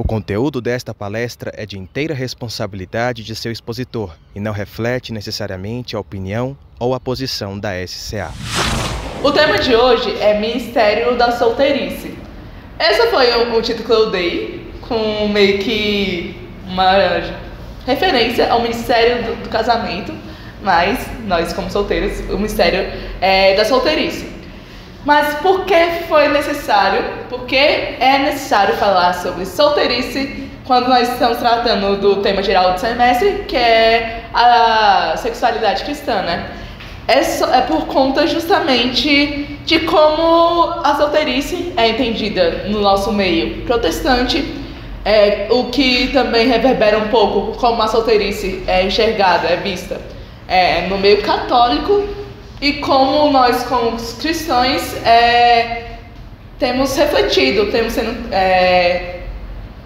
O conteúdo desta palestra é de inteira responsabilidade de seu expositor e não reflete necessariamente a opinião ou a posição da SCA. O tema de hoje é Ministério da Solteirice. Esse foi o título que eu dei, com meio que uma referência ao Ministério do Casamento, mas nós, como solteiros, o Ministério é da Solteirice. Mas por que foi necessário? Porque é necessário falar sobre solteirice quando nós estamos tratando do tema geral do semestre, que é a sexualidade cristã, né? É por conta justamente de como a solteirice é entendida no nosso meio protestante, o que também reverbera um pouco como a solteirice é enxergada, é vista no meio católico, e como nós, como cristãos, temos refletido, temos sendo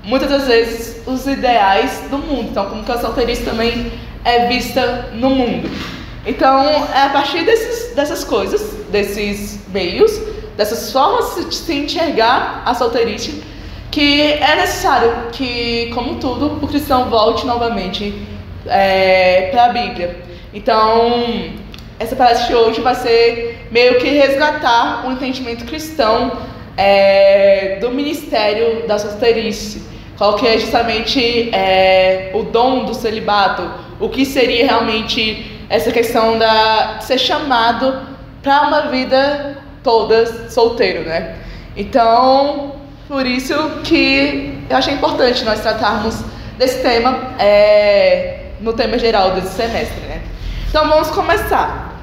muitas das vezes os ideais do mundo. Então, como que a solteirice também é vista no mundo. Então, é a partir dessas coisas, desses meios, dessas formas de se enxergar a solteirice, que é necessário que, como tudo, o cristão volte novamente para a Bíblia. Então, essa palestra de hoje vai ser meio que resgatar o entendimento cristão do ministério da solteirice. Qual que é justamente o dom do celibato, o que seria realmente essa questão de ser chamado para uma vida toda solteiro, né? Então, por isso que eu achei importante nós tratarmos desse tema no tema geral desse semestre, né? Então vamos começar.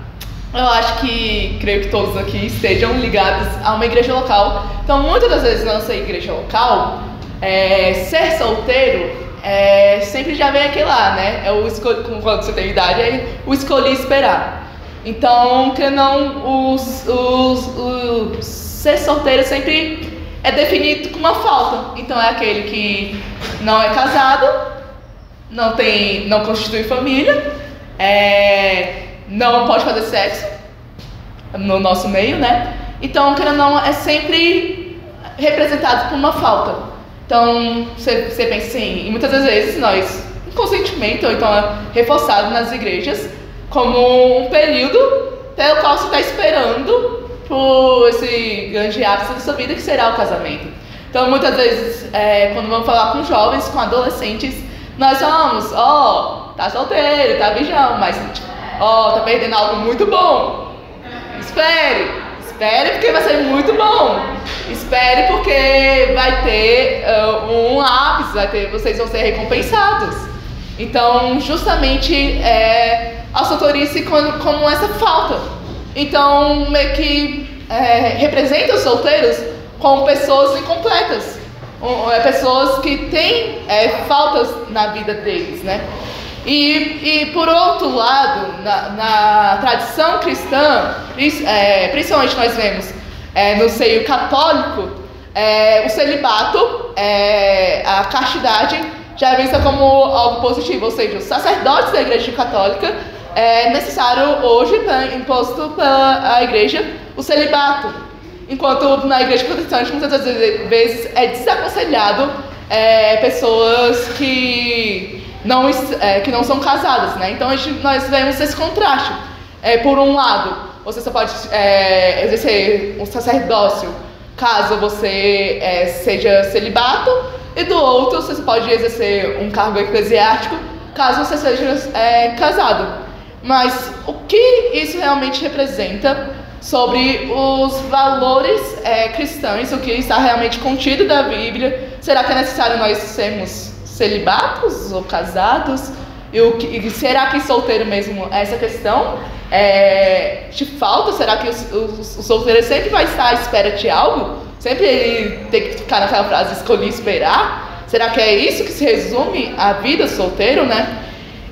Eu acho que, creio que todos aqui estejam ligados a uma igreja local. Então, muitas das vezes na nossa igreja local, ser solteiro sempre já vem aquele lá, né? Quando você tem idade, é o escolhi esperar. Então, que não, ser solteiro sempre é definido com uma falta. Então, é aquele que não é casado, não constitui família, não pode fazer sexo no nosso meio, né? Então, querendo ou não, é sempre representado por uma falta. Então, você pensa assim, e muitas das vezes nós, inconscientemente, ou então reforçado nas igrejas, como um período pelo qual você está esperando por esse grande ápice da sua vida, que será o casamento. Então, muitas vezes, quando vamos falar com jovens, com adolescentes, nós falamos, tá solteiro, tá beijão, mas tá perdendo algo muito bom. Espere porque vai ser muito bom. Espere porque vai ter um ápice, vocês vão ser recompensados. Então, justamente, a solteirice como essa falta. Então, meio que representa os solteiros como pessoas incompletas. Pessoas que têm faltas na vida deles, né? E por outro lado, na tradição cristã, principalmente nós vemos no seio católico, o celibato, a castidade, já é vista como algo positivo, ou seja, os sacerdotes da igreja católica é necessário hoje, imposto pela igreja, o celibato, enquanto na igreja protestante muitas das vezes é desaconselhado pessoas que não são casadas, né? Então nós vemos esse contraste. Por um lado, você só pode exercer um sacerdócio caso você seja celibato, e do outro, você pode exercer um cargo eclesiástico caso você seja casado. Mas o que isso realmente representa sobre os valores cristãos, o que está realmente contido da Bíblia? Será que é necessário nós sermos celibatos ou casados? E será que solteiro mesmo é essa questão de falta? Será que o solteiro sempre vai estar à espera de algo? Sempre ele tem que ficar naquela frase, escolhi esperar? Será que é isso que se resume a vida solteiro, né?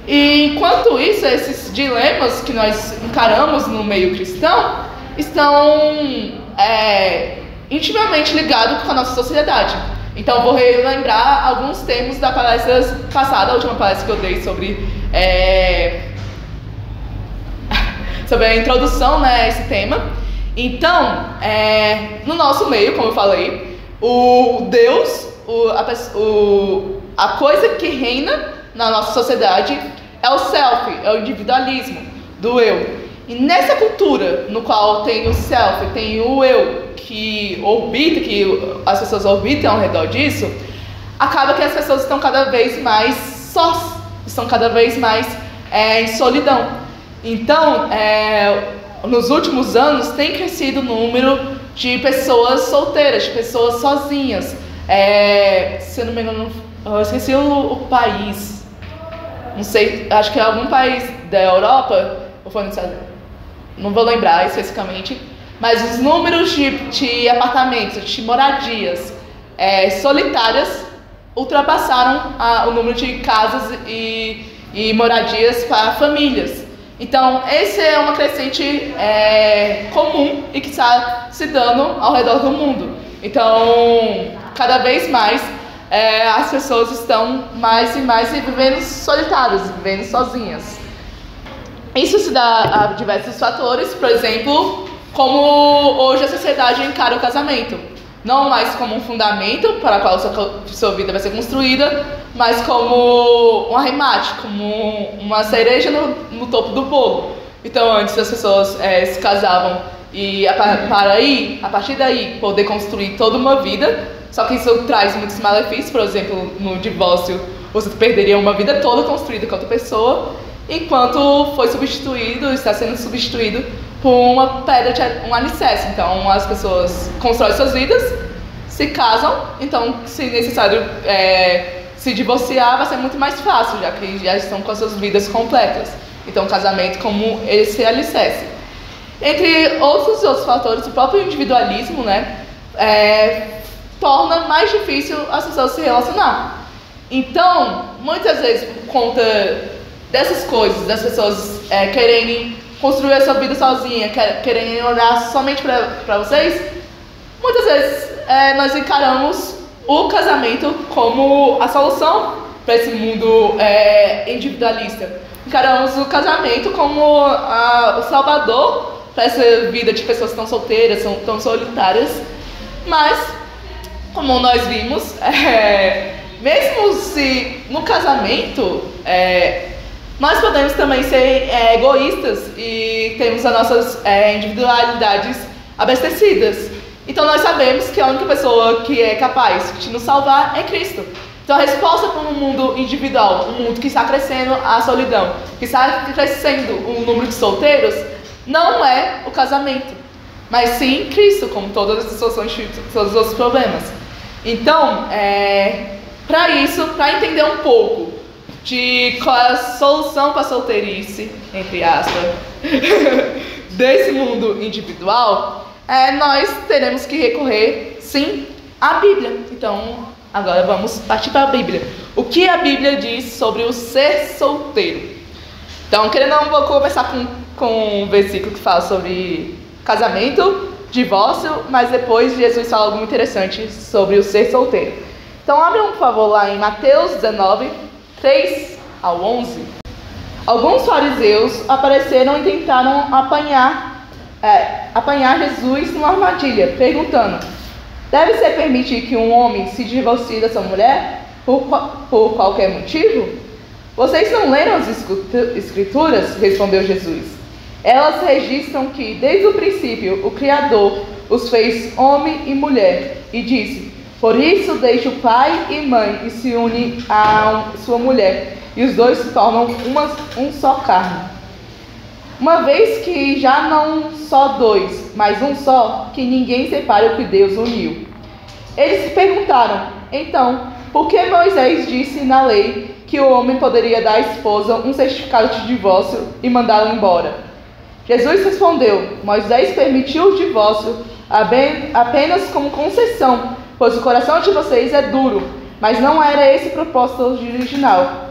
E enquanto isso, esses dilemas que nós encaramos no meio cristão estão intimamente ligados com a nossa sociedade. Então, vou relembrar alguns termos da palestra passada, a última palestra que eu dei sobre a introdução, né, a esse tema. Então, no nosso meio, como eu falei, o Deus, a coisa que reina na nossa sociedade é o self, é o individualismo do eu. E nessa cultura no qual tem o self, tem o eu que orbita, que as pessoas orbitam ao redor disso, acaba que as pessoas estão cada vez mais sós, estão cada vez mais em solidão. Então, nos últimos anos tem crescido o número de pessoas solteiras, de pessoas sozinhas. Se eu não me engano, eu esqueci o país. Não sei, acho que é algum país da Europa, ou foi no Estados Unidos, não vou lembrar especificamente, mas os números de apartamentos, de moradias solitárias ultrapassaram o número de casas e moradias para famílias. Então, esse é uma crescente comum e que está se dando ao redor do mundo. Então, cada vez mais as pessoas estão mais e mais vivendo solitárias, vivendo sozinhas. Isso se dá a diversos fatores, por exemplo, como hoje a sociedade encara o casamento. Não mais como um fundamento para o qual sua vida vai ser construída, mas como um arremate, como uma cereja no topo do bolo. Então, antes as pessoas se casavam e a partir daí, poder construir toda uma vida. Só que isso traz muitos malefícios. Por exemplo, no divórcio, você perderia uma vida toda construída com outra pessoa, enquanto está sendo substituído por uma pedra, um alicerce. Então, as pessoas constroem suas vidas, se casam, então, se necessário se divorciar, vai ser muito mais fácil, já que já estão com as suas vidas completas. Então, o casamento como esse alicerce. Entre outros fatores, o próprio individualismo, torna mais difícil as pessoas se relacionar. Então, muitas vezes, por conta dessas coisas, das pessoas quererem construir a sua vida sozinha, quererem olhar somente para vocês, muitas vezes nós encaramos o casamento como a solução para esse mundo individualista. Encaramos o casamento como o salvador para essa vida de pessoas tão solteiras, tão solitárias. Mas, como nós vimos, mesmo se no casamento nós podemos também ser egoístas e temos as nossas individualidades abastecidas. Então nós sabemos que a única pessoa que é capaz de nos salvar é Cristo. Então a resposta para um mundo individual, um mundo que está crescendo a solidão, que está crescendo o número de solteiros, não é o casamento, mas sim Cristo, como todas as soluções de todos os outros problemas. Então, para entender um pouco de qual é a solução para a solteirice, entre aspas, desse mundo individual, nós teremos que recorrer, sim, à Bíblia. Então, agora vamos partir para a Bíblia. O que a Bíblia diz sobre o ser solteiro? Então, vou começar com um versículo que fala sobre casamento, divórcio, mas depois Jesus fala algo interessante sobre o ser solteiro. Então, abre por favor, lá em Mateus 19, 3 ao 11. Alguns fariseus apareceram e tentaram apanhar Jesus numa armadilha, perguntando: deve ser permitido que um homem se divorcie da sua mulher por qualquer motivo? Vocês não leram as Escrituras? Respondeu Jesus. Elas registram que, desde o princípio, o Criador os fez homem e mulher, e disse: por isso deixa o pai e mãe e se une a sua mulher, e os dois se tornam um só carne. Uma vez que já não só dois, mas um só, que ninguém separe o que Deus uniu. Eles se perguntaram: então, por que Moisés disse na lei que o homem poderia dar à esposa um certificado de divórcio e mandá-la embora? Jesus respondeu: Moisés permitiu o divórcio apenas como concessão, pois o coração de vocês é duro, mas não era esse o propósito original.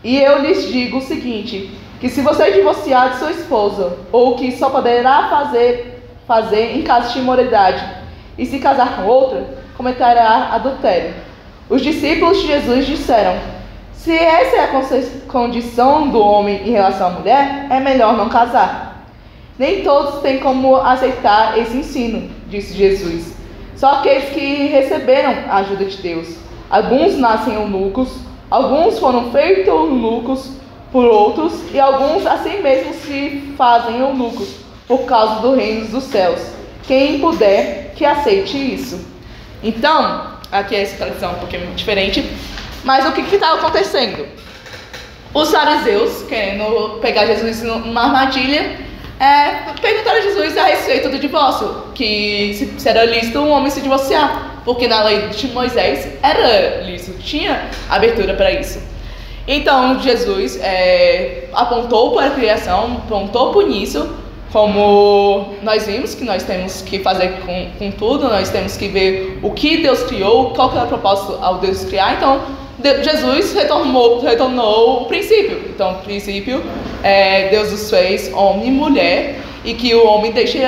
E eu lhes digo o seguinte, que se você divorciar de sua esposa, ou que só poderá fazer em caso de imoralidade, e se casar com outra, cometerá adultério. Os discípulos de Jesus disseram: se essa é a condição do homem em relação à mulher, é melhor não casar. Nem todos têm como aceitar esse ensino, disse Jesus. são aqueles que receberam a ajuda de Deus. Alguns nascem eunucos, alguns foram feitos eunucos por outros, e alguns assim mesmo se fazem eunucos por causa do reino dos céus. Quem puder, que aceite isso. Então, aqui essa tradução um pouquinho diferente, mas o que estava acontecendo? Os fariseus, querendo pegar Jesus numa armadilha, perguntaram a Jesus a respeito do divórcio, que se era lícito um homem se divorciar, porque na lei de Moisés era lícito, tinha abertura para isso. Então Jesus apontou para a criação, apontou por isso, como nós vimos que nós temos que fazer com tudo, nós temos que ver o que Deus criou, qual que era o propósito ao Deus criar. Então Jesus retornou o princípio. Então o princípio Deus os fez homem e mulher, e que o homem deixe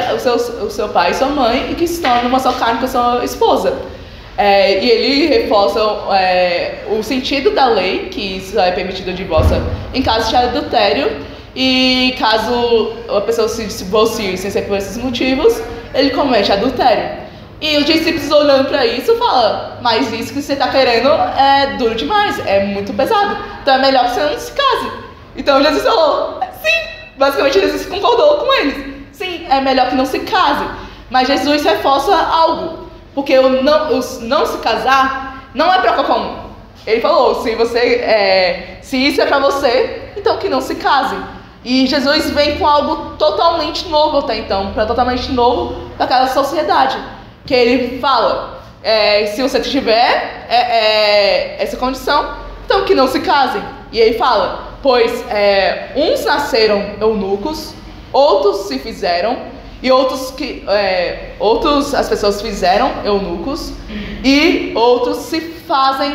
o seu pai e sua mãe e que se torne uma só carne com a sua esposa. E ele reforça o sentido da lei, que isso é permitido o divórcio em caso de adultério, e caso a pessoa se divorcie sem ser por esses motivos, ele comete adultério. E os discípulos olhando para isso falam: mas isso que você está querendo é duro demais, é muito pesado, então é melhor que você não se case. Então Jesus falou: sim, basicamente Jesus concordou com eles, sim, é melhor que não se case. Mas Jesus reforça algo, porque o não se casar não é para qualquer um. Ele falou: se isso é para você, então que não se case. E Jesus vem com algo totalmente novo até então, totalmente novo para aquela sociedade. Que ele fala: se você tiver essa condição, então que não se casem. E ele fala: pois uns nasceram eunucos, outros se fizeram, e outros as pessoas fizeram eunucos, e outros se fazem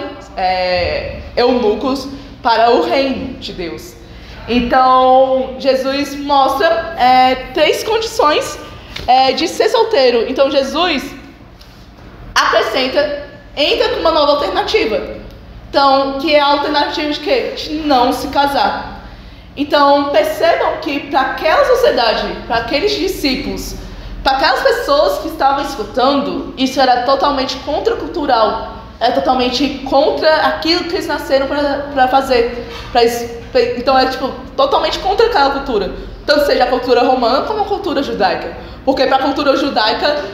eunucos para o reino de Deus. Então Jesus mostra 3 condições de ser solteiro. Então Jesus acrescenta, entra com uma nova alternativa. Então, que é a alternativa de quê? De não se casar. Então percebam que para aquela sociedade, para aqueles discípulos, para aquelas pessoas que estavam escutando, isso era totalmente contracultural, era totalmente contra aquilo que eles nasceram para fazer. Então totalmente contra aquela cultura, tanto seja a cultura romana como a cultura judaica. Porque para a cultura judaica,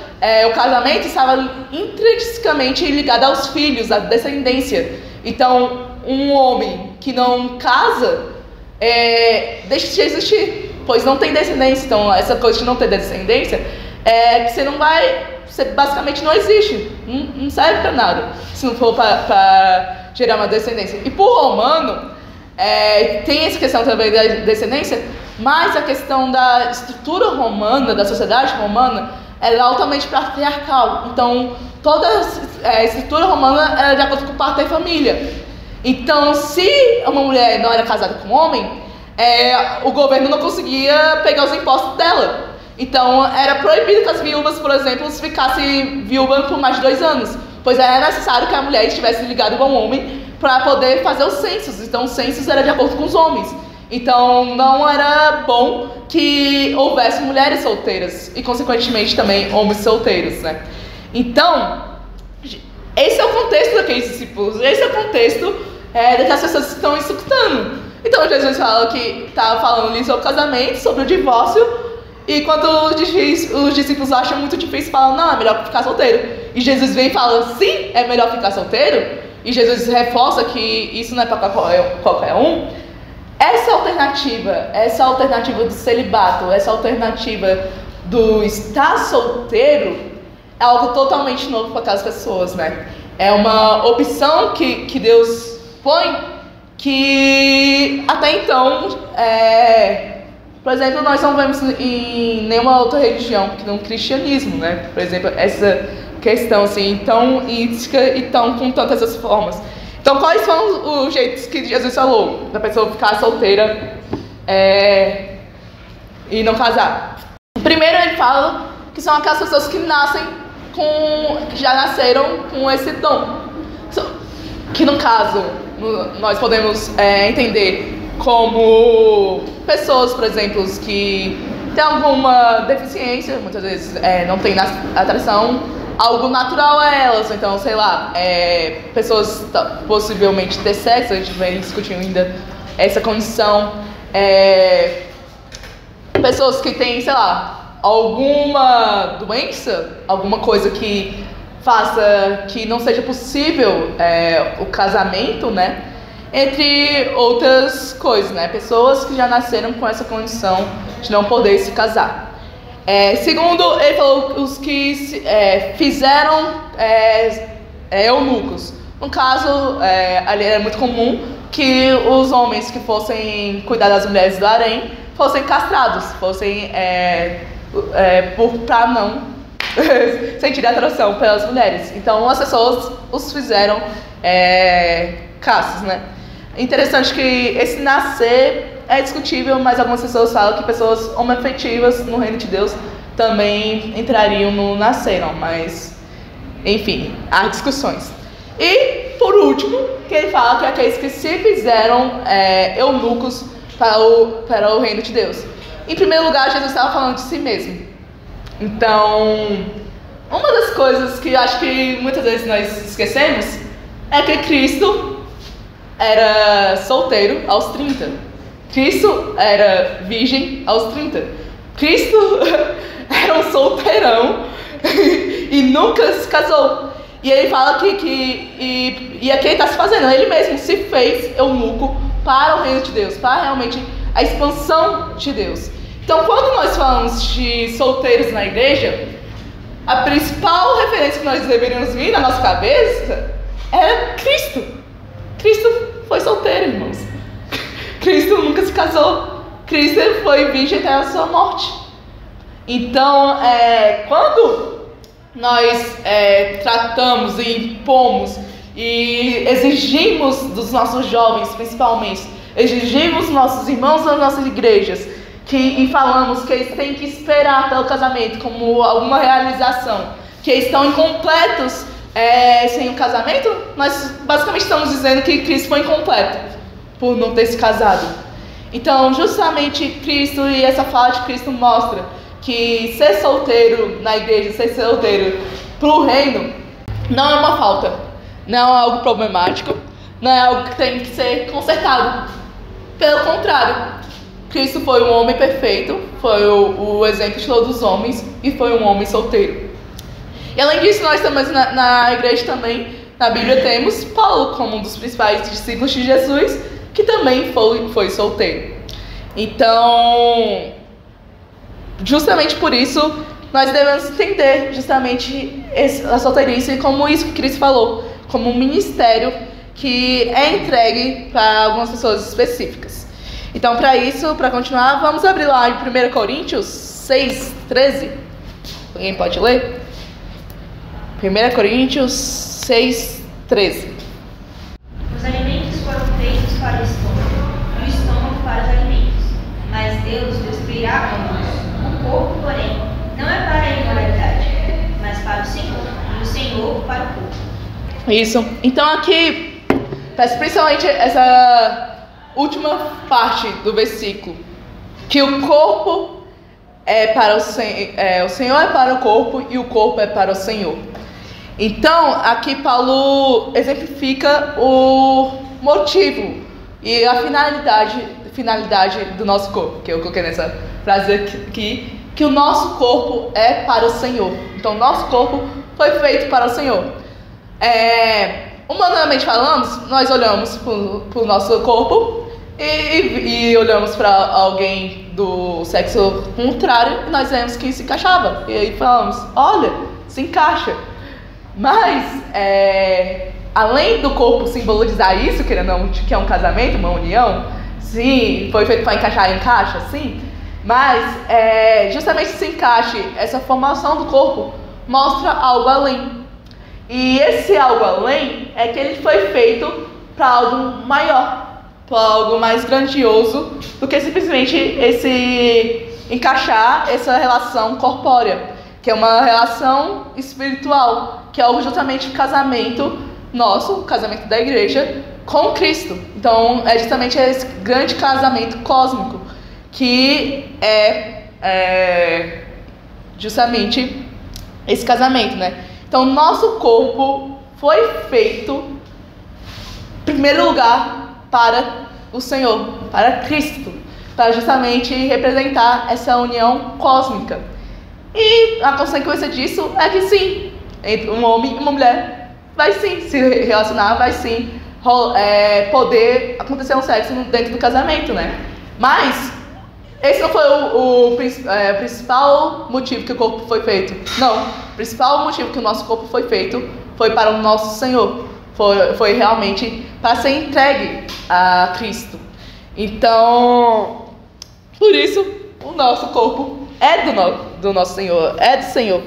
o casamento estava intrinsecamente ligado aos filhos, à descendência. Então, um homem que não casa deixa de existir, pois não tem descendência. Então, essa coisa de não ter descendência que você não vai, você basicamente não existe, não serve para nada, se não for para gerar uma descendência. E por romano, tem essa questão também da descendência, mas a questão da estrutura romana, da sociedade romana, ela é altamente patriarcal. Então, toda a estrutura romana era de acordo com o pater família. Então, se uma mulher não era casada com um homem, o governo não conseguia pegar os impostos dela. Então, era proibido que as viúvas, por exemplo, ficassem viúvas por mais de 2 anos, pois era necessário que a mulher estivesse ligada a um homem para poder fazer os censos. Então, os censos eram de acordo com os homens. Então, não era bom que houvesse mulheres solteiras e, consequentemente, também homens solteiros, né? Então, esse é o contexto daqueles discípulos, esse é o contexto daquelas pessoas que estão escutando. Então, Jesus fala que estava falando ali sobre o casamento, sobre o divórcio, e quando os discípulos acham muito difícil, falam: não, é melhor ficar solteiro. E Jesus vem e fala: sim, é melhor ficar solteiro. E Jesus reforça que isso não é para qualquer um. Essa alternativa do celibato, essa alternativa do estar solteiro, é algo totalmente novo para aquelas pessoas, né? É uma opção que Deus põe, que até então, por exemplo, nós não vemos em nenhuma outra religião que não o cristianismo, né? Por exemplo, essa questão assim, tão íntica e tão com tantas essas formas. Então, quais são os jeitos que Jesus falou da pessoa ficar solteira e não casar? Primeiro, ele fala que são aquelas pessoas que que já nasceram com esse dom. Que, no caso, nós podemos entender como pessoas, por exemplo, que têm alguma deficiência, muitas vezes não têm atração algo natural a elas. Então, sei lá, pessoas possivelmente ter sexo, a gente vem discutindo ainda essa condição. Pessoas que têm, sei lá, alguma doença, alguma coisa que faça que não seja possível o casamento, né? Entre outras coisas, né? Pessoas que já nasceram com essa condição de não poder se casar. Segundo, ele falou os que fizeram eunucos. No caso, ali era muito comum que os homens que fossem cuidar das mulheres do harém fossem castrados, fossem para não sentir atração pelas mulheres. Então as pessoas os fizeram castos, né? Interessante que esse nascer é discutível, mas algumas pessoas falam que pessoas homoafetivas no reino de Deus também entrariam no nasceram, mas enfim, há discussões. E por último, que ele fala que aqueles que se fizeram eunucos para o reino de Deus. Em primeiro lugar, Jesus estava falando de si mesmo. Então, uma das coisas que eu acho que muitas vezes nós esquecemos é que Cristo era solteiro aos 30. Cristo era virgem aos 30. Cristo era um solteirão e nunca se casou. E ele fala que aqui ele está se fazendo, ele mesmo se fez eunuco para o reino de Deus, para realmente a expansão de Deus. Então, quando nós falamos de solteiros na igreja, a principal referência que nós deveríamos vir na nossa cabeça é Cristo. Cristo foi solteiro, irmãos. Cristo nunca se casou. Cristo foi virgem até a sua morte. Então, quando nós tratamos e impomos e exigimos dos nossos jovens, principalmente, exigimos dos nossos irmãos das nossas igrejas, e falamos que eles têm que esperar pelo casamento como alguma realização, que eles estão incompletos sem o casamento, nós basicamente estamos dizendo que Cristo foi incompleto por não ter se casado. Então, justamente Cristo e essa fala de Cristo mostra que ser solteiro na igreja, ser solteiro para o reino, não é uma falta, não é algo problemático, não é algo que tem que ser consertado. Pelo contrário, Cristo foi um homem perfeito, foi o exemplo de todos os homens e foi um homem solteiro. E além disso, nós também na igreja também, na Bíblia, temos Paulo como um dos principais discípulos de Jesus, que também foi solteiro. Então, justamente por isso, nós devemos entender justamente a solteirice como isso que Cristo falou, como um ministério que é entregue para algumas pessoas específicas. Então, para isso, para continuar, vamos abrir lá em 1 Coríntios 6:13. Alguém pode ler? 1 Coríntios 6:13. Os alimentos foram feitos para o estômago e o estômago para os alimentos, mas Deus destruirá ambos. O corpo, porém, não é para a imoralidade, mas para o Senhor, e o Senhor para o corpo. Isso. Então aqui, principalmente essa última parte do versículo, que o corpo é para o Senhor é para o corpo e o corpo é para o Senhor. Então, aqui Paulo exemplifica o motivo e a finalidade do nosso corpo, que eu coloquei nessa frase aqui, que o nosso corpo é para o Senhor. Então, o nosso corpo foi feito para o Senhor. Humanamente falando, nós olhamos para o nosso corpo e olhamos para alguém do sexo contrário e nós vemos que se encaixava. E aí falamos, olha, se encaixa. Mas, além do corpo simbolizar isso, querendo ou não, que é um casamento, uma união, sim, foi feito para encaixar, encaixa, sim. Mas, justamente esse encaixe, essa formação do corpo, mostra algo além. E esse algo além é que ele foi feito para algo maior, para algo mais grandioso do que simplesmente esse encaixar essa relação corpórea, que é uma relação espiritual, que é justamente o casamento nosso, o casamento da igreja, com Cristo. Então, é justamente esse grande casamento cósmico, que é justamente esse casamento, né? Então, nosso corpo foi feito, em primeiro lugar, para o Senhor, para Cristo, para justamente representar essa união cósmica. E a consequência disso é que sim, entre um homem e uma mulher vai sim se relacionar, vai sim poder acontecer um sexo dentro do casamento, né? Mas esse não foi o principal motivo que o corpo foi feito. Não, o principal motivo que o nosso corpo foi feito foi para o nosso Senhor. Foi realmente para ser entregue a Cristo. Então, por isso, o nosso corpo é do nosso Senhor, é do Senhor.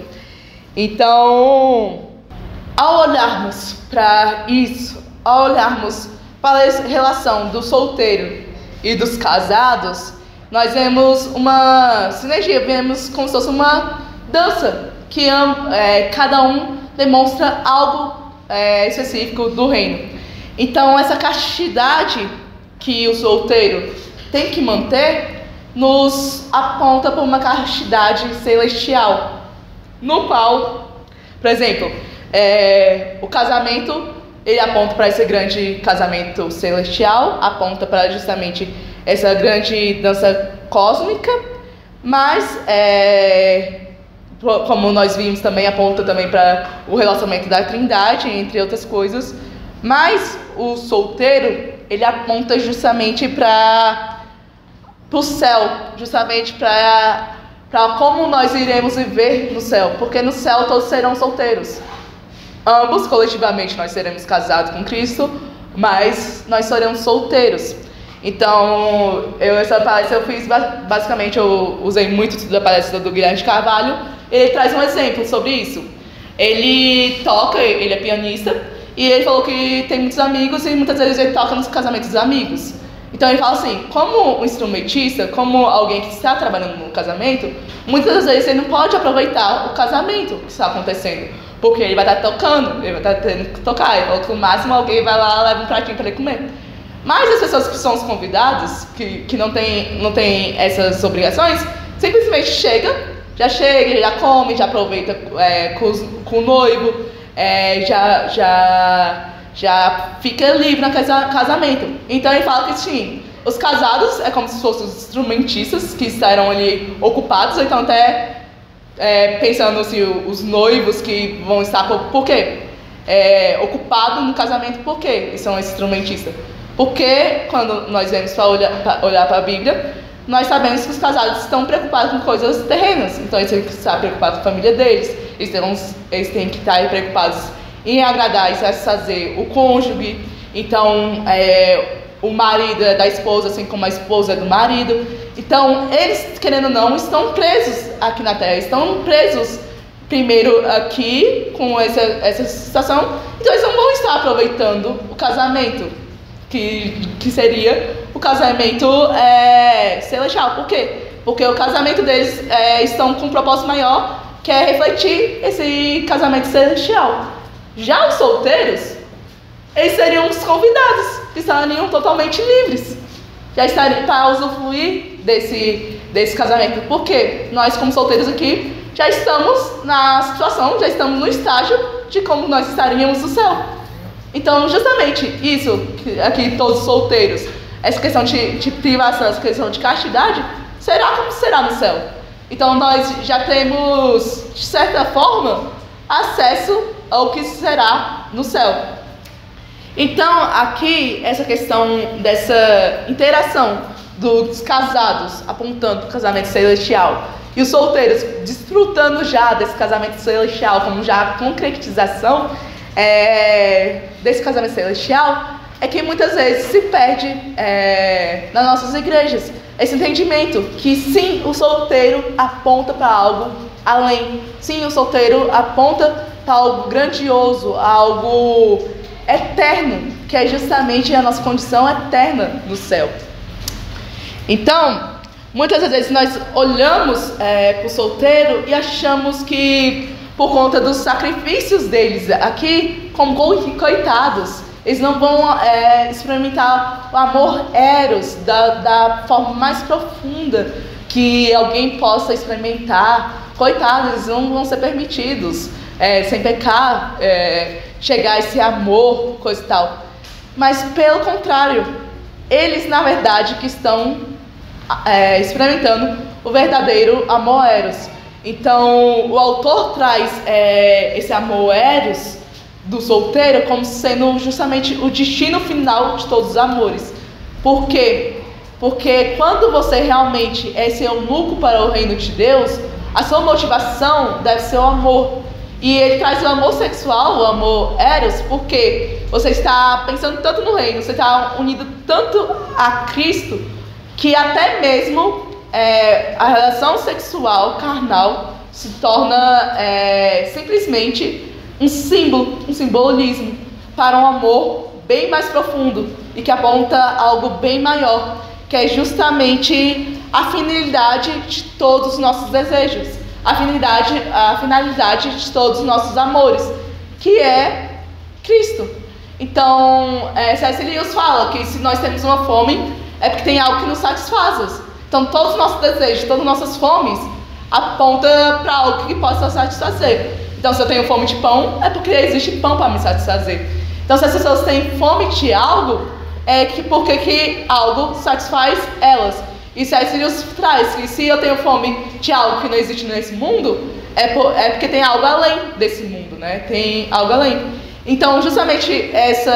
Então, ao olharmos para isso, ao olharmos para essa relação do solteiro e dos casados, nós vemos uma sinergia, vemos como se fosse uma dança, que cada um demonstra algo específico do reino. Então, essa castidade que o solteiro tem que manter nos aponta para uma castidade celestial, no qual, por exemplo, o casamento, ele aponta para esse grande casamento celestial, aponta para justamente essa grande dança cósmica, mas como nós vimos também, aponta também para o relacionamento da Trindade, entre outras coisas. Mas o solteiro, ele aponta justamente para o céu, justamente para como nós iremos viver no céu, porque no céu todos serão solteiros. Ambos, coletivamente, nós seremos casados com Cristo, mas nós seremos solteiros. Então, essa palestra eu fiz, basicamente, eu usei muito da palestra do Guilherme de Carvalho. Ele traz um exemplo sobre isso. Ele toca, ele é pianista, e ele falou que tem muitos amigos e muitas vezes ele toca nos casamentos dos amigos. Então ele fala assim, como um instrumentista, como alguém que está trabalhando no casamento, muitas das vezes ele não pode aproveitar o casamento que está acontecendo, porque ele vai estar tocando, ele vai estar tendo que tocar. Ele falou que no máximo alguém vai lá, leva um pratinho para ele comer. Mas as pessoas que são os convidados, que não tem essas obrigações, simplesmente já come, já aproveita com o noivo, já fica livre no casamento. Então ele fala que sim, os casados é como se fossem os instrumentistas que estarão ali ocupados, então até pensando assim, os noivos que vão estar, por quê? Ocupados no casamento, por quê eles são instrumentistas? Porque quando nós vemos para olhar para a Bíblia, nós sabemos que os casados estão preocupados com coisas terrenas. Então eles têm que estar preocupados com a família deles, eles têm que estar preocupados em agradar e satisfazer o cônjuge. Então o marido é da esposa, assim como a esposa é do marido. Então eles, querendo ou não, estão presos aqui na terra, estão presos primeiro aqui com essa situação. Então eles não vão estar aproveitando o casamento, que seria o casamento celestial. Por quê? Porque o casamento deles estão com um propósito maior, que é refletir esse casamento celestial. Já os solteiros, eles seriam os convidados, que estariam totalmente livres, já estariam para usufruir desse casamento. Por quê? Nós, como solteiros aqui, já estamos na situação, já estamos no estágio de como nós estaríamos no céu. Então, justamente isso, aqui todos solteiros, essa questão de privação, essa questão de castidade, será como será no céu. Então, nós já temos, de certa forma, acesso ao que será no céu. Então, aqui, essa questão dessa interação dos casados apontando para o casamento celestial e os solteiros desfrutando já desse casamento celestial como já a concretização desse casamento celestial, é que muitas vezes se perde nas nossas igrejas esse entendimento que sim, o solteiro aponta para algo além, sim, o solteiro aponta para algo grandioso, algo eterno, que é justamente a nossa condição eterna no céu. Então, muitas vezes nós olhamos para o solteiro e achamos que por conta dos sacrifícios deles aqui, como coitados, eles não vão experimentar o amor eros da forma mais profunda que alguém possa experimentar. Coitados, eles não vão ser permitidos. sem pecar, chegar a esse amor, coisa e tal. Mas pelo contrário, eles na verdade que estão experimentando o verdadeiro amor eros. Então o autor traz esse amor eros do solteiro como sendo justamente o destino final de todos os amores. Por quê? Porque quando você realmente é esse eunuco para o reino de Deus, a sua motivação deve ser o amor. E ele traz o amor sexual, o amor eros, porque você está pensando tanto no reino, você está unido tanto a Cristo, que até mesmo a relação sexual carnal se torna simplesmente um símbolo, um simbolismo para um amor bem mais profundo e que aponta algo bem maior, que é justamente a finalidade de todos os nossos desejos, a finalidade de todos os nossos amores, que é Cristo. Então, C.S. Lewis fala que se nós temos uma fome, é porque tem algo que nos satisfaz. Então, todos os nossos desejos, todas as nossas fomes, apontam para algo que possa satisfazer. Então, se eu tenho fome de pão, é porque existe pão para me satisfazer. Então, se as pessoas têm fome de algo, porque algo satisfaz elas. E C.S. Lewis traz que se eu tenho fome de algo que não existe nesse mundo, é porque tem algo além desse mundo, né? Tem algo além. Então, justamente esse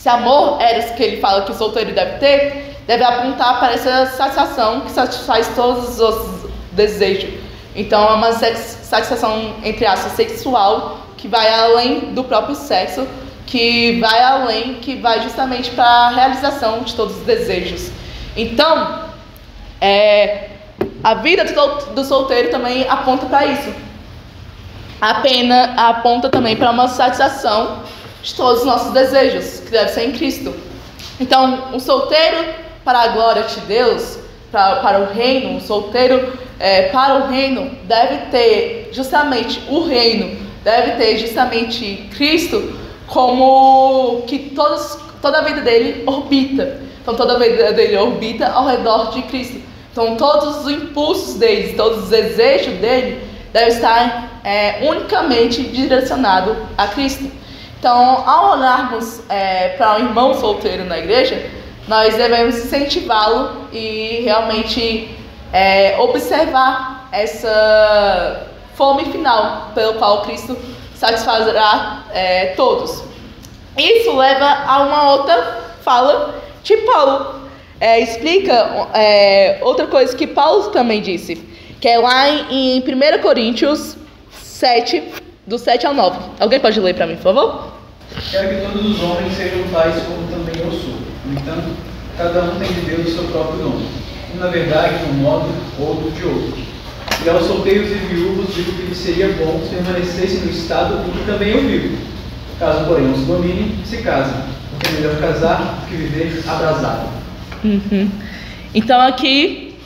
amor eros que ele fala que o solteiro deve ter, deve apontar para essa satisfação que satisfaz todos os desejos. Então, é uma satisfação, entre aspas, sexual, que vai além do próprio sexo, que vai justamente para a realização de todos os desejos. Então, a vida do solteiro também aponta para isso. A pena aponta também para uma satisfação de todos os nossos desejos, que deve ser em Cristo. Então, o solteiro para a glória de Deus, para o reino, o solteiro para o reino deve ter justamente o reino, deve ter justamente Cristo como que toda a vida dele orbita. Então, toda a vida dele orbita ao redor de Cristo. Então, todos os impulsos dele, todos os desejos dele devem estar unicamente direcionados a Cristo. Então, ao olharmos para um irmão solteiro na igreja, nós devemos incentivá-lo e realmente observar essa fome final pelo qual Cristo satisfará todos. Isso leva a uma outra fala de Paulo. Explica outra coisa que Paulo também disse, que é lá em 1 Coríntios 7, do 7 ao 9. Alguém pode ler para mim, por favor? Quero que todos os homens sejam tais como também eu sou. No entanto, cada um tem de Deus o seu próprio nome. Um, na verdade, de um modo, outro de outro. E aos solteiros e viúvos digo que lhes seria bom se permanecessem no estado em que também eu vivo. Caso, porém, não se dominem, se casem. Porque é melhor casar do que viver abrasado. Então, aqui,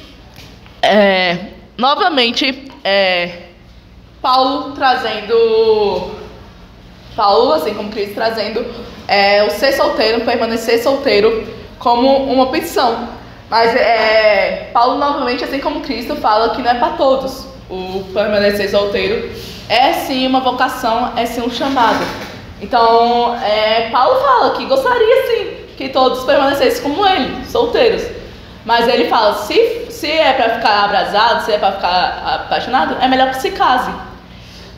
novamente, Paulo, assim como Cristo, trazendo o ser solteiro, permanecer solteiro como uma opção. Mas Paulo, novamente, assim como Cristo, fala que não é para todos. O permanecer solteiro é sim uma vocação, é sim um chamado. Então, Paulo fala que gostaria sim que todos permanecessem como ele, solteiros. Mas ele fala, se é para ficar abrasado, se é para ficar apaixonado, é melhor que se case.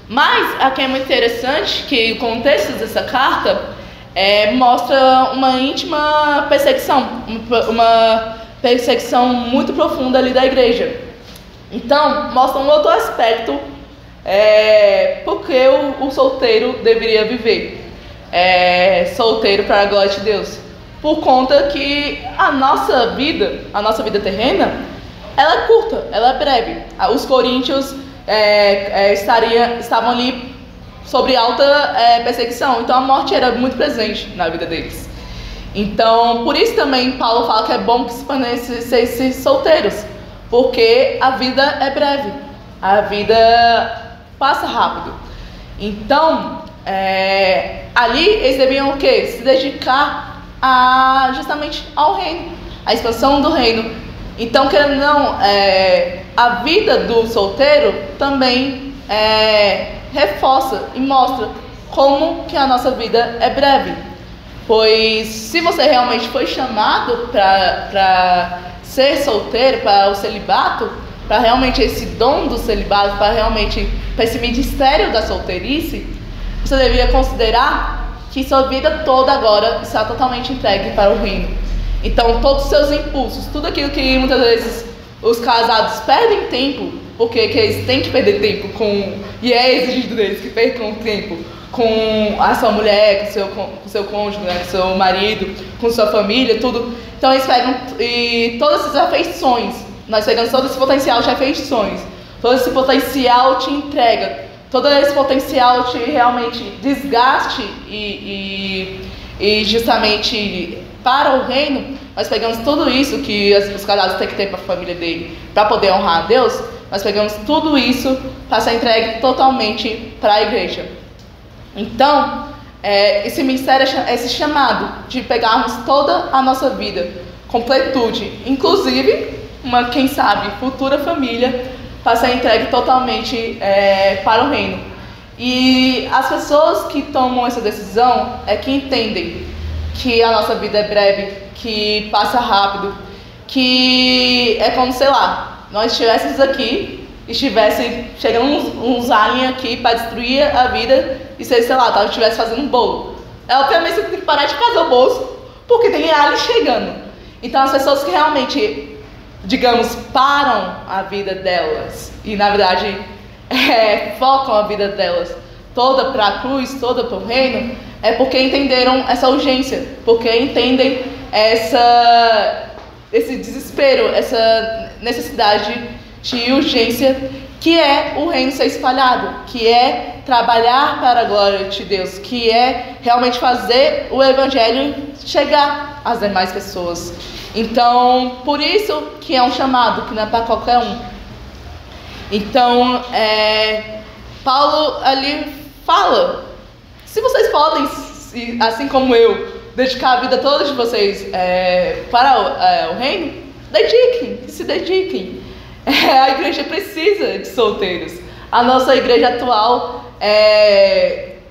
Mas aqui é muito interessante que o contexto dessa carta mostra uma íntima perseguição, uma perseguição muito profunda ali da igreja. Então, mostra um outro aspecto porque o solteiro deveria viver solteiro para a glória de Deus. Por conta que a nossa vida terrena, ela é curta, ela é breve. Os coríntios estavam ali sobre alta perseguição, então a morte era muito presente na vida deles. Então, por isso também Paulo fala que é bom que se permanecessem solteiros, porque a vida é breve, a vida passa rápido. Então, ali eles deviam o quê? Se dedicar justamente ao reino, à expansão do reino. Então, querendo ou não, a vida do solteiro também reforça e mostra como que a nossa vida é breve. Pois se você realmente foi chamado para ser solteiro, para o celibato, para realmente esse dom do celibato, para esse ministério da solteirice, você deveria considerar que sua vida toda agora está totalmente entregue para o reino. Então todos os seus impulsos, tudo aquilo que muitas vezes os casados perdem tempo, porque que eles têm que perder tempo e é exigido deles que percam tempo com a sua mulher, com seu cônjuge, né, com seu marido, com sua família, tudo. Então eles pegam e todas essas afeições, nós pegamos todo esse potencial de afeições, todo esse potencial de entrega, todo esse potencial de realmente desgaste e justamente para o reino, nós pegamos tudo isso que os casados têm que ter para a família dele, para poder honrar a Deus, nós pegamos tudo isso para ser entregue totalmente para a igreja. Então, esse ministério, esse chamado de pegarmos toda a nossa vida, completude, inclusive quem sabe, futura família, para ser entregue totalmente para o reino. E as pessoas que tomam essa decisão que entendem que a nossa vida é breve, que passa rápido, que é como, sei lá, nós estivéssemos aqui e estivesse chegando uns aliens aqui para destruir a vida e sei lá, estivesse fazendo um bolo. Obviamente você tem que parar de fazer o bolo porque tem aliens chegando. Então as pessoas que realmente, digamos, param a vida delas e na verdade focam a vida delas toda para a cruz, toda para o reino, é porque entenderam essa urgência, porque entendem esse desespero, essa necessidade de urgência que é o reino ser espalhado, que é trabalhar para a glória de Deus, que é realmente fazer o evangelho chegar às demais pessoas. Então, por isso que é um chamado, que não é para qualquer um. Então, Paulo ali fala, se vocês podem, assim como eu, dedicar a vida toda de vocês para o reino, se dediquem. A igreja precisa de solteiros. A nossa igreja atual,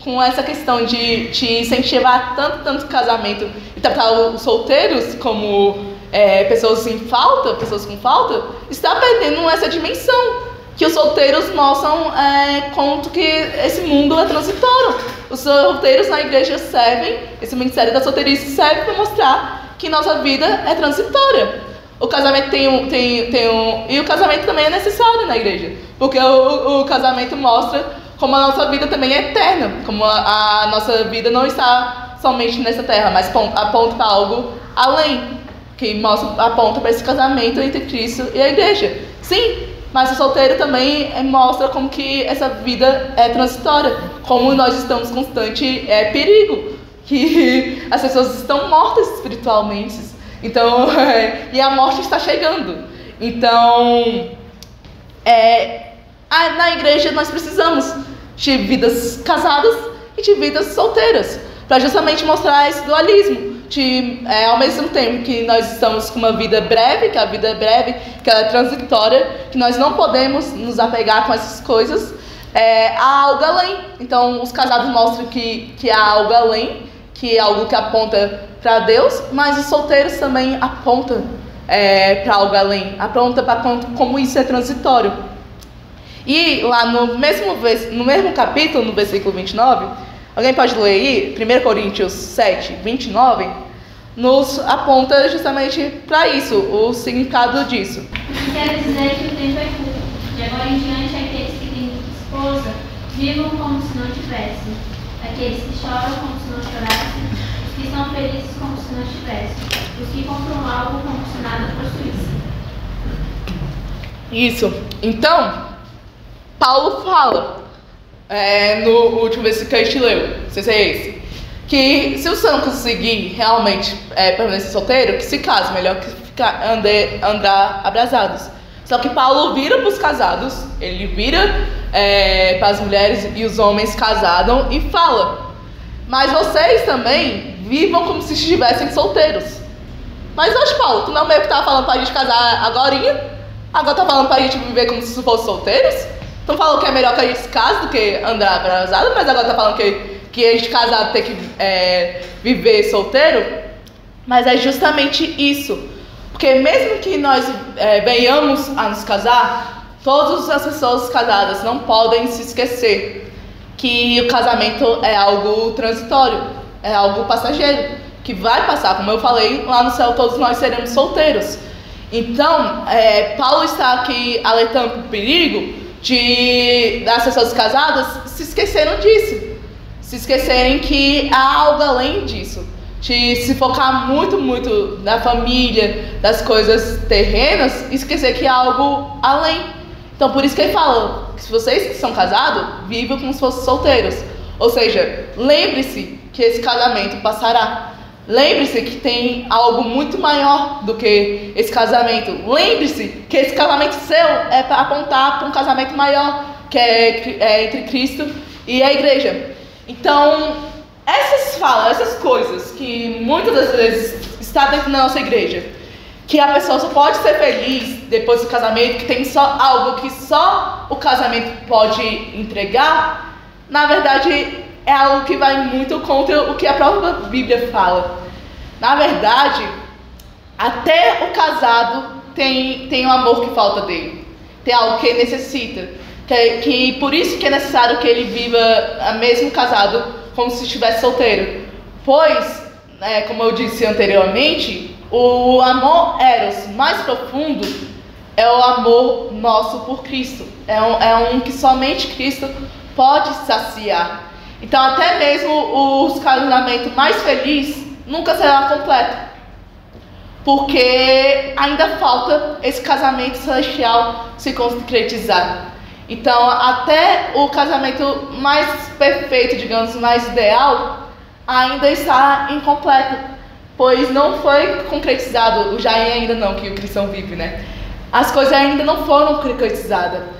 com essa questão de incentivar tanto casamento e tratar os solteiros como pessoas com falta, está perdendo essa dimensão que os solteiros mostram quanto que esse mundo é transitório. Os solteiros na igreja servem, esse ministério da solteirice serve para mostrar que nossa vida é transitória. O casamento e o casamento também é necessário na igreja, porque o casamento mostra como a nossa vida também é eterna, como a nossa vida não está somente nessa terra, mas aponta para algo além, que aponta para esse casamento entre Cristo e a igreja. Sim, mas o solteiro também mostra como que essa vida é transitória, como nós estamos em constante perigo, que as pessoas estão mortas espiritualmente. Então, e a morte está chegando. Então, na igreja nós precisamos de vidas casadas e de vidas solteiras, para justamente mostrar esse dualismo. Ao mesmo tempo que nós estamos com uma vida breve, que a vida é breve, que ela é transitória, que nós não podemos nos apegar com essas coisas, há algo além. Então, os casados mostram que há algo além, que é algo que aponta para Deus, mas os solteiros também apontam para algo além, apontam para como isso é transitório. E lá no mesmo capítulo, no versículo 29, alguém pode ler aí, 1 Coríntios 7, 29, nos aponta justamente para isso, o significado disso. Quero dizer que o tempo é curto, de agora em diante aqueles que têm esposa vivam como se não tivessem, aqueles que choram como se não chorassem, os que são felizes como se não tivessem, os que compram algo como se nada possuíssem. Isso. Então, Paulo fala, no último versículo que a gente leu, não sei se é esse, que se você não conseguir realmente permanecer solteiro, que se case, melhor que andar abrasados. Só que Paulo vira para os casados, ele vira para as mulheres e os homens casados e fala: mas vocês também vivam como se estivessem solteiros. Mas hoje, Paulo, tu não meio que tá falando para a gente casar agora tá falando para a gente viver como se fossem solteiros? Então falou que é melhor que a gente se case do que andar abraçado, mas agora tá falando que a gente casado tem que viver solteiro. Mas é justamente isso. Porque mesmo que nós venhamos a nos casar, todas as pessoas casadas não podem se esquecer que o casamento é algo transitório, é algo passageiro, que vai passar. Como eu falei, lá no céu todos nós seremos solteiros. Então, Paulo está aqui alertando o perigo das pessoas casadas se esqueceram disso, se esquecerem que há algo além disso, de se focar muito na família, das coisas terrenas, e esquecer que há algo além. Então por isso que ele fala que se vocês que são casados, vivam como se fossem solteiros. Ou seja, lembre-se que esse casamento passará. Lembre-se que tem algo muito maior do que esse casamento. Lembre-se que esse casamento seu é para apontar para um casamento maior, que é entre Cristo e a igreja. Então, essas coisas que muitas das vezes está dentro da nossa igreja, que a pessoa só pode ser feliz depois do casamento, que tem só algo que só o casamento pode entregar, na verdade é algo que vai muito contra o que a própria Bíblia fala. Na verdade, até o casado tem um amor que falta dele, tem algo que ele necessita, que por isso que é necessário que ele viva mesmo casado como se estivesse solteiro, pois, como eu disse anteriormente, o amor eros mais profundo é o amor nosso por Cristo, é um que somente Cristo pode saciar. Então até mesmo os casamentos mais felizes nunca será completo, porque ainda falta esse casamento celestial se concretizar. Então até o casamento mais perfeito, digamos, mais ideal, ainda está incompleto, pois não foi concretizado, o Jair ainda não, que o cristão vive, né? As coisas ainda não foram concretizadas.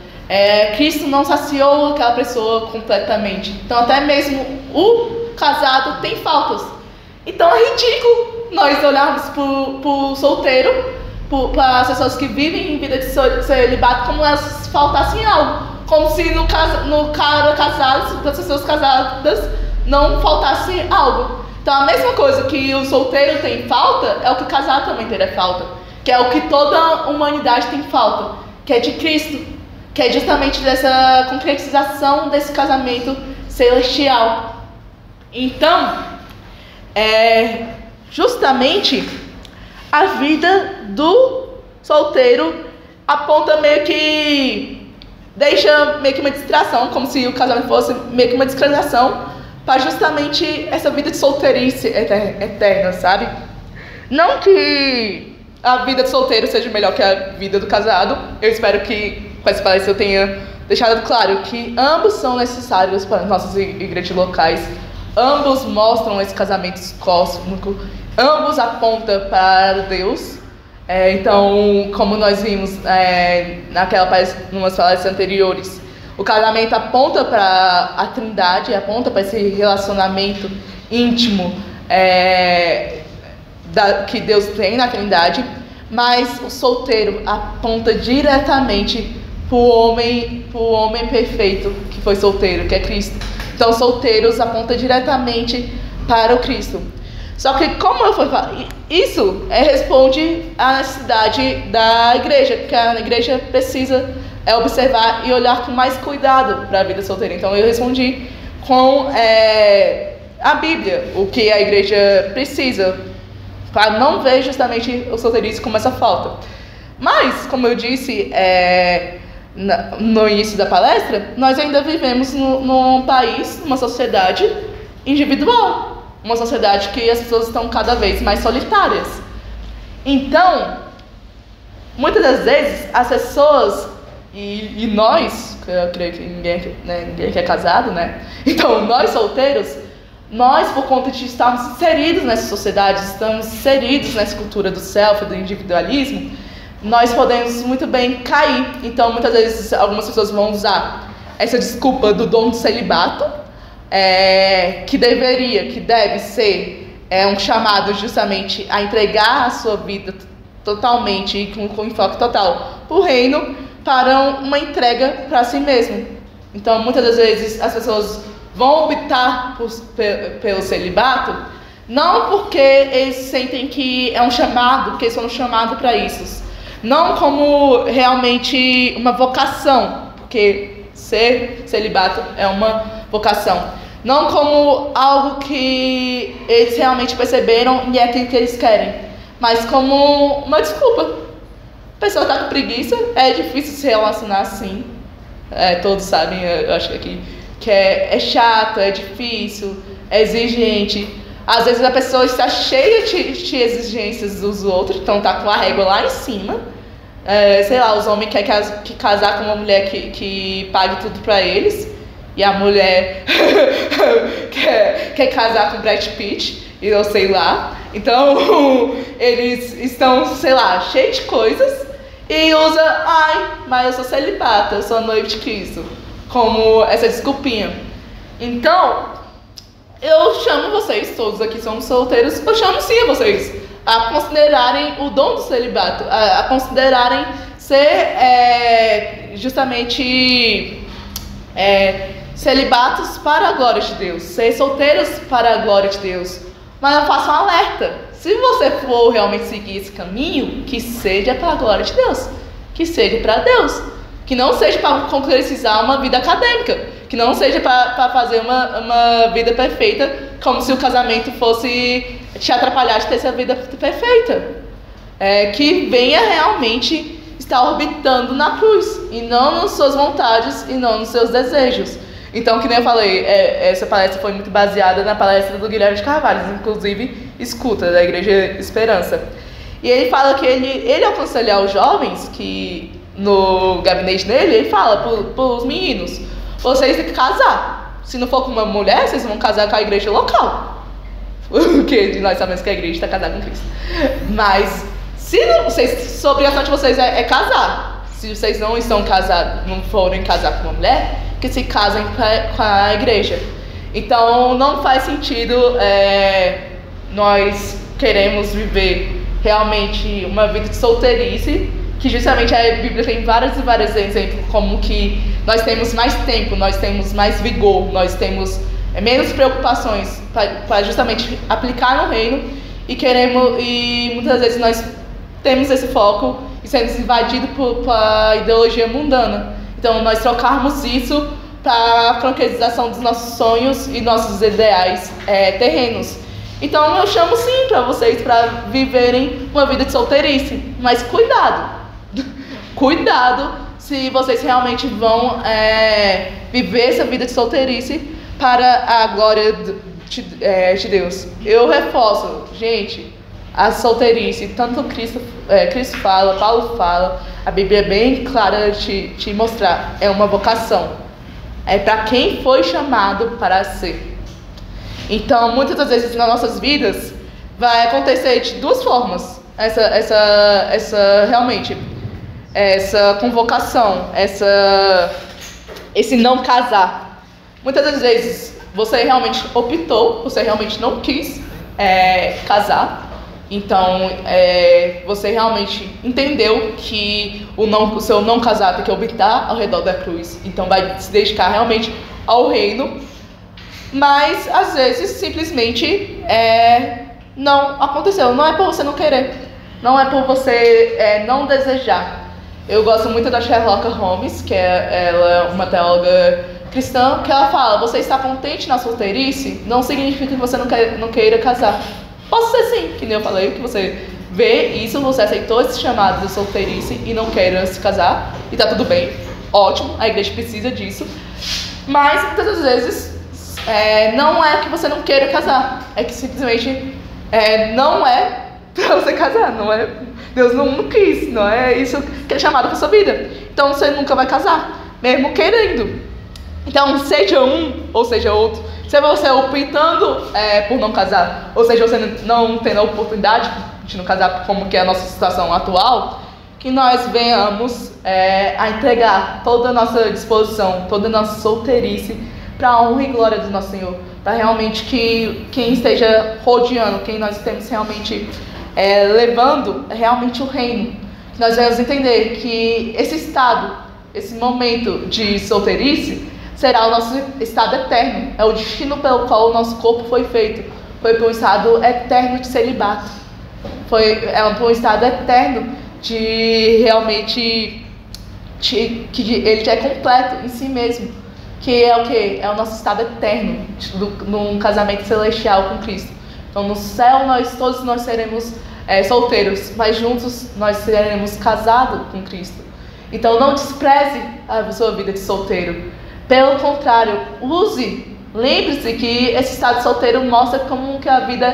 Cristo não saciou aquela pessoa completamente. Então até mesmo o casado tem faltas. Então é ridículo nós olharmos para o solteiro, para as pessoas que vivem em vida de celibato, como elas faltassem algo. Como se no cara casado, das pessoas casadas, não faltasse algo. Então a mesma coisa que o solteiro tem falta, é o que o casado também terá falta. Que é o que toda a humanidade tem falta, que é de Cristo, que é justamente dessa concretização desse casamento celestial. Então, justamente a vida do solteiro aponta meio que, deixa meio que uma distração, como se o casamento fosse meio que uma distração para justamente essa vida de solteirice eterna, sabe? Não que a vida de solteiro seja melhor que a vida do casado. Eu espero que com essa palestra eu tenha deixado claro que ambos são necessários para nossas igrejas locais. Ambos mostram esse casamento cósmico, ambos apontam para Deus. Então, como nós vimos numas palestras anteriores, o casamento aponta para a Trindade, aponta para esse relacionamento íntimo que Deus tem na Trindade, mas o solteiro aponta diretamente para o homem perfeito que foi solteiro, que é Cristo. Então, solteiros apontam diretamente para o Cristo. Só que, como eu fui falar, isso responde à necessidade da igreja, que a igreja precisa observar e olhar com mais cuidado para a vida solteira. Então, eu respondi com a Bíblia, o que a igreja precisa, para não ver justamente o solteirismo como essa falta. Mas, como eu disse no início da palestra, nós ainda vivemos num país, numa sociedade individual. Uma sociedade que as pessoas estão cada vez mais solitárias. Então, muitas das vezes, as pessoas, e nós, que eu creio que ninguém que é casado, né? Então, nós solteiros, nós, por conta de estarmos inseridos nessa sociedade, estamos inseridos nessa cultura do self, do individualismo, nós podemos muito bem cair. Então, muitas vezes, algumas pessoas vão usar essa desculpa do dom do celibato, que deve ser um chamado justamente a entregar a sua vida totalmente e com enfoque total para o reino, para uma entrega para si mesmo. Então, muitas das vezes, as pessoas vão optar pelo celibato, não porque eles sentem que é um chamado, porque eles foram chamados para isso. Não como realmente uma vocação, porque ser celibato é uma vocação. Não como algo que eles realmente perceberam e é aquilo que eles querem, mas como uma desculpa. A pessoa está com preguiça, é difícil se relacionar assim. Todos sabem, eu acho que é chato, é difícil, é exigente. Às vezes a pessoa está cheia de exigências dos outros, então está com a régua lá em cima. Sei lá, os homens querem casar com uma mulher que pague tudo para eles. E a mulher quer casar com Brad Pitt, e eu sei lá. Então, eles estão, sei lá, cheios de coisas. E usa, mas eu sou celibata, eu sou noiva de Cristo. Como essa desculpinha. Então, eu chamo vocês, todos aqui somos solteiros, eu chamo sim a vocês a considerarem o dom do celibato. A considerarem ser justamente... celibatos para a glória de Deus, ser solteiros para a glória de Deus. Mas eu faço um alerta: se você for realmente seguir esse caminho, que seja para a glória de Deus, que seja para Deus, que não seja para concretizar uma vida acadêmica, que não seja para fazer uma vida perfeita, como se o casamento fosse te atrapalhar de ter essa vida perfeita. Que venha realmente estar orbitando na cruz, e não nas suas vontades, e não nos seus desejos. Então, que nem eu falei, essa palestra foi muito baseada na palestra do Guilherme de Carvalho, inclusive escuta, da Igreja Esperança. E ele fala que ele ao aconselhar os jovens, que no gabinete dele, ele fala para os meninos: vocês têm que casar. Se não for com uma mulher, vocês vão casar com a igreja local. Porque nós sabemos que a igreja está casada com Cristo. Mas, se a obrigação de vocês é casar. Se vocês não estão casados, não forem casar com uma mulher, que se casem com a igreja. Então, não faz sentido nós queremos viver realmente uma vida de solteirice, que justamente a Bíblia tem vários e vários exemplos, como que nós temos mais tempo, nós temos mais vigor, nós temos menos preocupações para justamente aplicar no reino, e muitas vezes nós temos esse foco e sendo invadido por a ideologia mundana. Então, nós trocarmos isso para a concretização dos nossos sonhos e nossos ideais terrenos. Então, eu chamo sim para vocês para viverem uma vida de solteirice. Mas cuidado! Cuidado se vocês realmente vão viver essa vida de solteirice para a glória de Deus. Eu reforço, gente, a solteirice, tanto Cristo fala, Paulo fala, a Bíblia é bem clara de te mostrar, é uma vocação. É para quem foi chamado para ser. Então, muitas das vezes nas nossas vidas, vai acontecer de duas formas. Realmente, essa convocação, esse não casar. Muitas das vezes, você realmente optou, você realmente não quis casar. Então, você realmente entendeu que o seu não casar tem que orbitar ao redor da cruz. Então, vai se dedicar realmente ao reino. Mas, às vezes, simplesmente não aconteceu. Não é por você não querer. Não é por você não desejar. Eu gosto muito da Sherlock Holmes, que ela é uma teóloga cristã, que ela fala: você está contente na solteirice? Não significa que você não queira casar. Pode ser sim, que nem eu falei, que você vê isso, você aceitou esse chamado de solteirice e não queira se casar, e tá tudo bem, ótimo, a igreja precisa disso. Mas, muitas das vezes, não é que você não queira casar, é que simplesmente não é pra você casar, não é, Deus não quis, não é isso que é chamado pra sua vida. Então, você nunca vai casar, mesmo querendo. Então, seja um ou seja outro, se você optando por não casar, ou seja, você não tendo a oportunidade de não casar, como que é a nossa situação atual, que nós venhamos a entregar toda a nossa disposição, toda a nossa solteirice para a honra e glória do nosso Senhor, para realmente que quem esteja rodeando, quem nós estamos realmente levando, realmente o reino. nós vamos entender que esse estado, esse momento de solteirice, será o nosso estado eterno. É o destino pelo qual o nosso corpo foi feito. Foi para um estado eterno de celibato. Para um estado eterno de realmente... que ele já é completo em si mesmo. Que é o quê? É o nosso estado eterno, num casamento celestial com Cristo. Então, no céu, todos nós seremos solteiros, mas juntos nós seremos casados com Cristo. Então, não despreze a sua vida de solteiro. Pelo contrário, lembre-se que esse estado de solteiro mostra como que a vida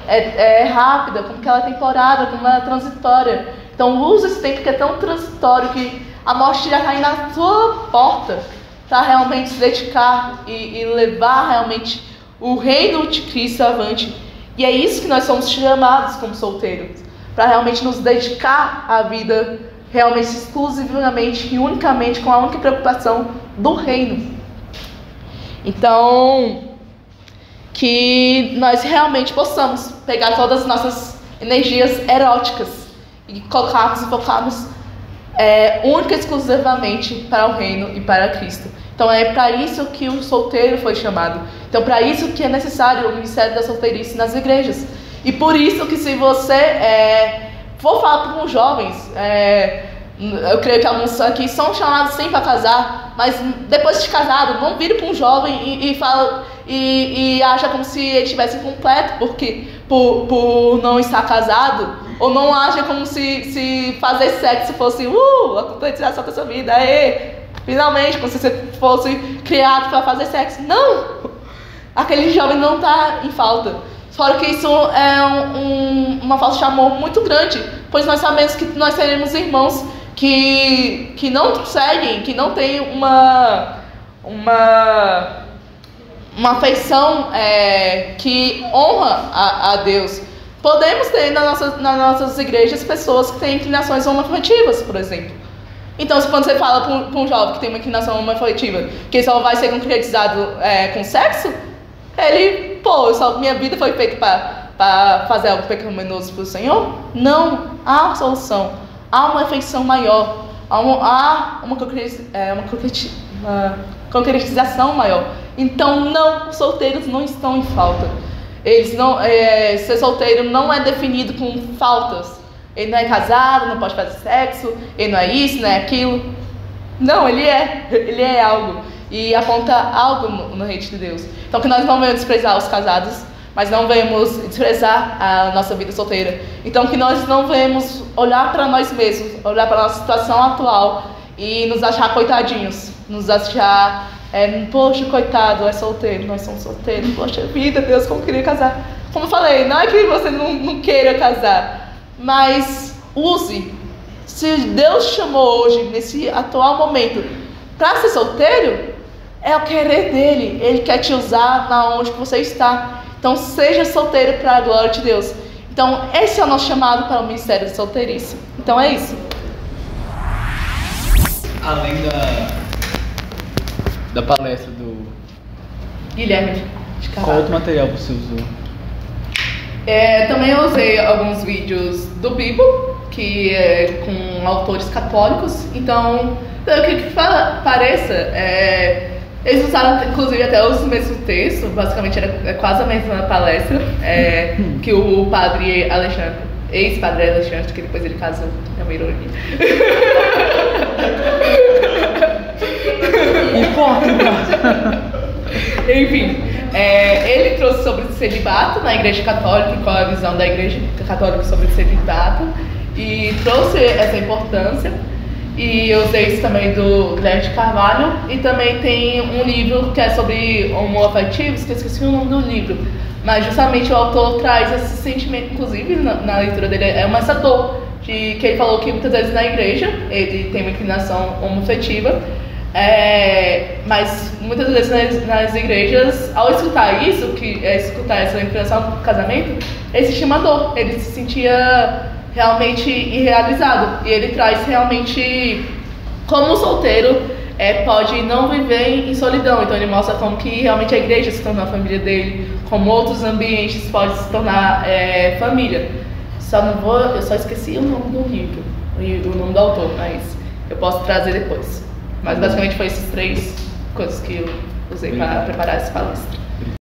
é rápida, como que ela é temporária, como ela é transitória. Então, use esse tempo que é tão transitório que a morte já está aí na sua porta para realmente se dedicar e levar realmente o reino de Cristo avante. E é isso que nós somos chamados como solteiros, para realmente nos dedicar à vida realmente exclusivamente e unicamente com a única preocupação do reino. Então, que nós realmente possamos pegar todas as nossas energias eróticas e focarmos única e exclusivamente para o reino e para Cristo. Então é para isso que o solteiro foi chamado. Então para isso que é necessário o ministério da solteirice nas igrejas. E por isso que se você for falar com os jovens, eu creio que alguns aqui são chamados sempre a casar, mas depois de casado, não vire para um jovem e acha como se ele estivesse incompleto por não estar casado. Ou não acha como se fazer sexo fosse a completização da sua vida. Finalmente, como se você fosse criado para fazer sexo. Não! Aquele jovem não está em falta. Fora que isso é uma falta de amor muito grande, pois nós sabemos que nós teremos irmãos que não seguem, que não têm uma afeição que honra a Deus. Podemos ter nas nossas igrejas pessoas que têm inclinações homoafetivas, por exemplo. Então, quando você fala para um jovem que tem uma inclinação homoafetiva, que ele só vai ser concretizado com sexo, ele, minha vida foi feita para fazer algo pecaminoso para o Senhor? Não, há uma solução, há uma afeição maior, há uma concretização maior. Então, não, os solteiros não estão em falta. Ser solteiro não é definido com faltas. Ele não é casado, não pode fazer sexo, ele não é isso, não é aquilo. Não, ele é algo. E aponta algo no reino de Deus. Então que nós não venhamos desprezar os casados, mas não venhamos desprezar a nossa vida solteira. Então que nós não venhamos olhar para nós mesmos, olhar para a nossa situação atual e nos achar coitadinhos, nos achar... poxa, coitado, é solteiro, nós somos solteiros, poxa vida, Deus, como eu queria casar. Como eu falei, não é que você não queira casar, mas use. Se Deus chamou hoje, nesse atual momento, para ser solteiro, é o querer dele. Ele quer te usar na onde que você está. Então seja solteiro para a glória de Deus. Então esse é o nosso chamado para o ministério de solteirice. Então é isso. Além da palestra do Guilherme de Carvalho. Qual outro material você usou? Também eu usei alguns vídeos do Bibo, que é com autores católicos. Então, pelo que pareça, eles usaram inclusive até os mesmos textos. Basicamente era quase a mesma palestra que o padre Alexandre, ex-padre Alexandre, que depois ele casou. É uma ironia. Enfim, ele trouxe sobre o celibato na Igreja Católica e qual é a visão da Igreja Católica sobre o celibato, e trouxe essa importância. E eu usei isso também do Guilherme de Carvalho. E também tem um livro que é sobre homoafetivos, que eu esqueci o nome do livro, mas justamente o autor traz esse sentimento, inclusive na leitura dele, é essa dor que ele falou que muitas vezes na igreja ele tem uma inclinação homoafetiva. Mas muitas vezes nas igrejas, ao escutar isso, escutar essa inclinação do casamento, ele sentia uma dor, ele se sentia realmente irrealizado. E ele traz realmente como o solteiro pode não viver em solidão. Então ele mostra como que realmente a igreja se tornou a família dele, como outros ambientes podem se tornar família. Eu só esqueci o nome do livro. o nome do autor, mas eu posso trazer depois. Mas basicamente foi essas 3 coisas que eu usei para preparar essa palestra.